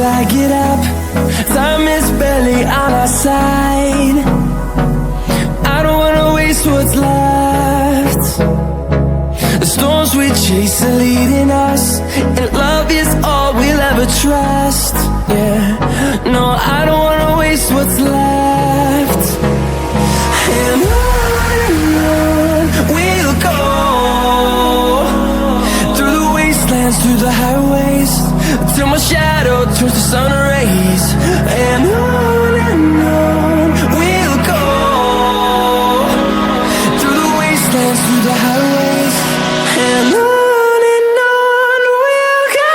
till I get up. Time is barely on our side. I don't wanna waste what's left. The storms we chase are leading us, and love is all we'll ever trust. Yeah, no, I don't wanna waste what's left. And on we'll go, through the wastelands, through the highways, till my shadow turns to sun rays. And on we'll go, through the wastelands, through the highways, and on we'll go.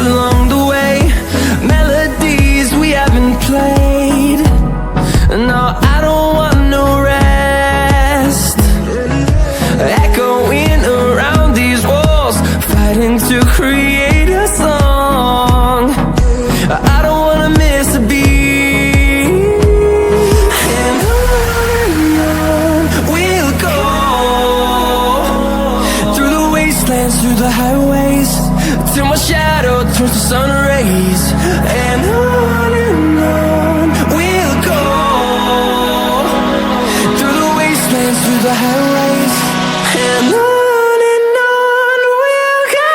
Along the way, melodies we haven't played. No, I don't want no rest. Echoing around these walls, fighting to create a song. I don't wanna miss a beat. And on we'll go, through the wastelands, through the highways, till my shadow turns to sun rays. And on we'll go, through the wastelands, through the highways, and on we'll go.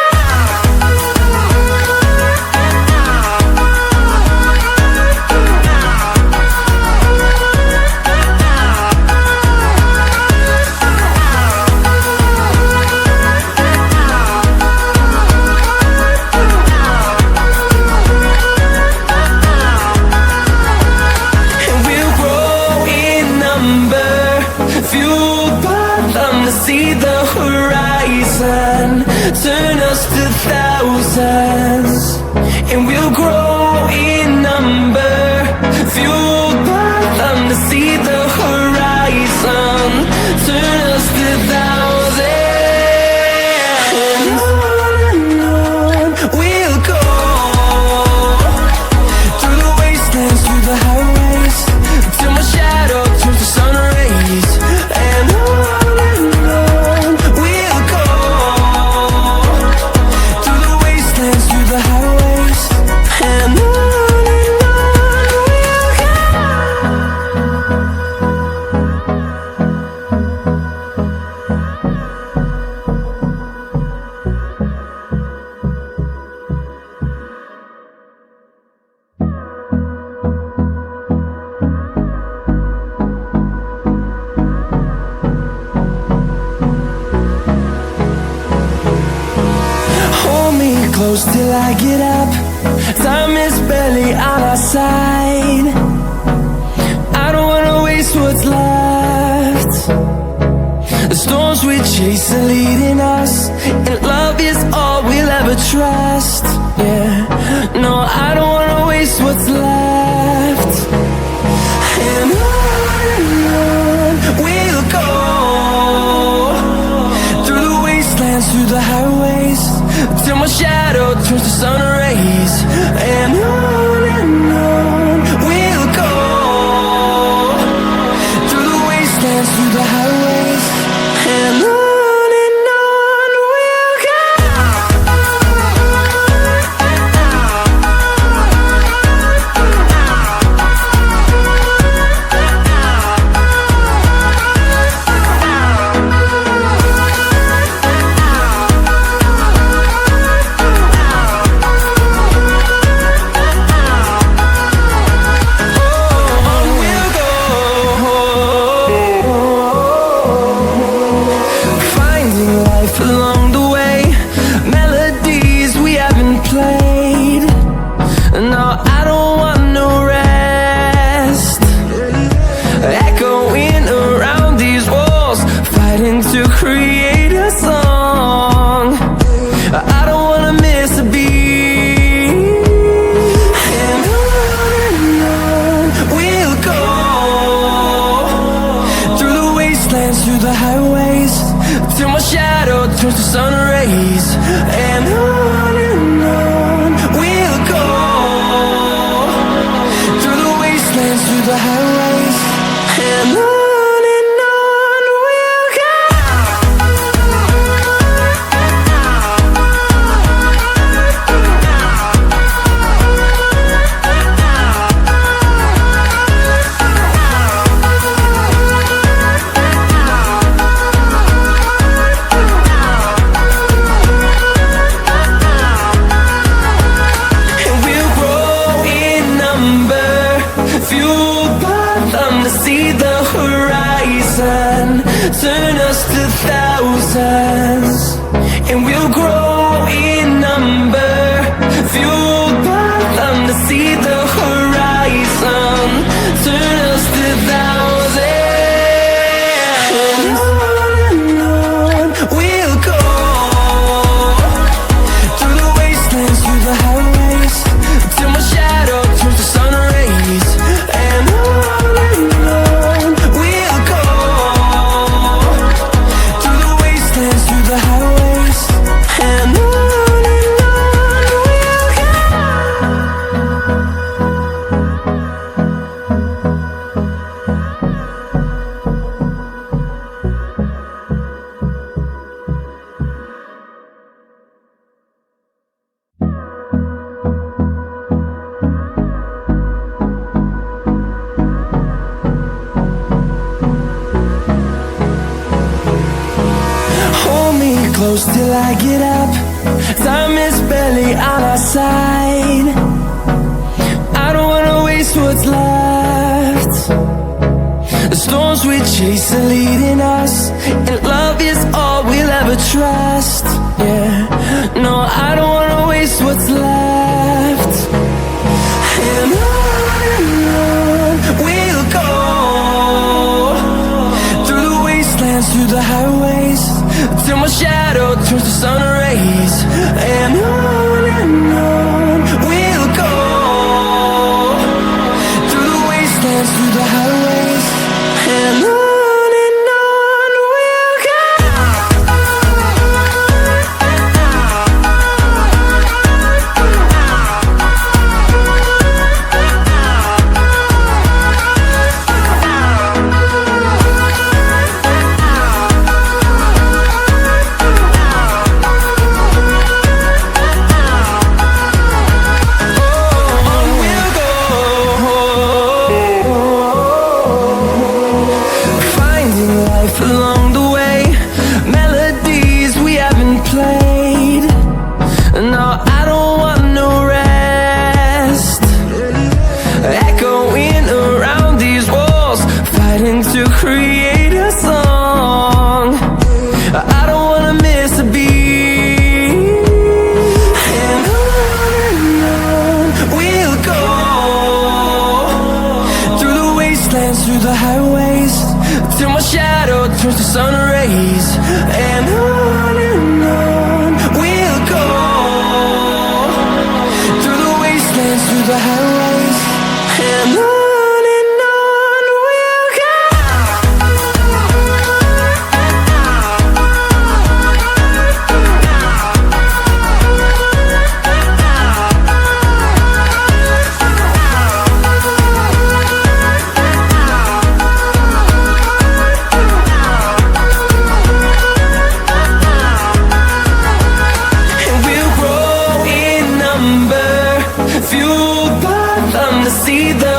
Fueled by them to see the horizon, turn us to thousands, and we'll grow in number. Fueled by them to see the horizon, turn us to thousands. And on we'll go, through the wastelands, through the highways, till my shadow turns to sun rays. And on we'll go, through the wastelands, through the highways, and on we'll go. Hold me close till I get up. Time is barely on our side. I don't wanna waste what's left. The storms we chase are leading us, and love is all we'll ever trust. Yeah, no, I don't wanna waste what's left. And on we'll go, through the wastelands, through the highways, till my shadow turns to sun rays. And on we'll go, through the wastelands, through the highways, and on we'll go. turns to sun rays, and on we'll go, through the wastelands, through the highways, and on we'll go. Turn us to thousands, and we'll grow in number, fueled by them to see the horizon. Turn us to thousands, and on we'll go, through the wastelands, through the highways, till my shadow turns to sun rays, and on we'll go, through the highways, and on we'll go. Hold me close till I get up. Time is barely on our side. I don't wanna waste what's left. The storms we chase are leading us, and love is all we'll ever trust. Yeah, no, I don't wanna waste what's left. And on we'll go, through the wastelands, through the highways, till my shadow turns to sun rays, and on we'll go, through the wastelands, through the highways, and on we'll go. Along the way, melodies we haven't played. No, I don't want no rest. Echoing around these walls, fighting to create a song. I don't wanna miss a beat. And on we'll go, through the wastelands, through the highways, till my shadow turns to sun rays, and on we'll go, through the wastelands, through the highways, and on we'll go. Fueled by them to see the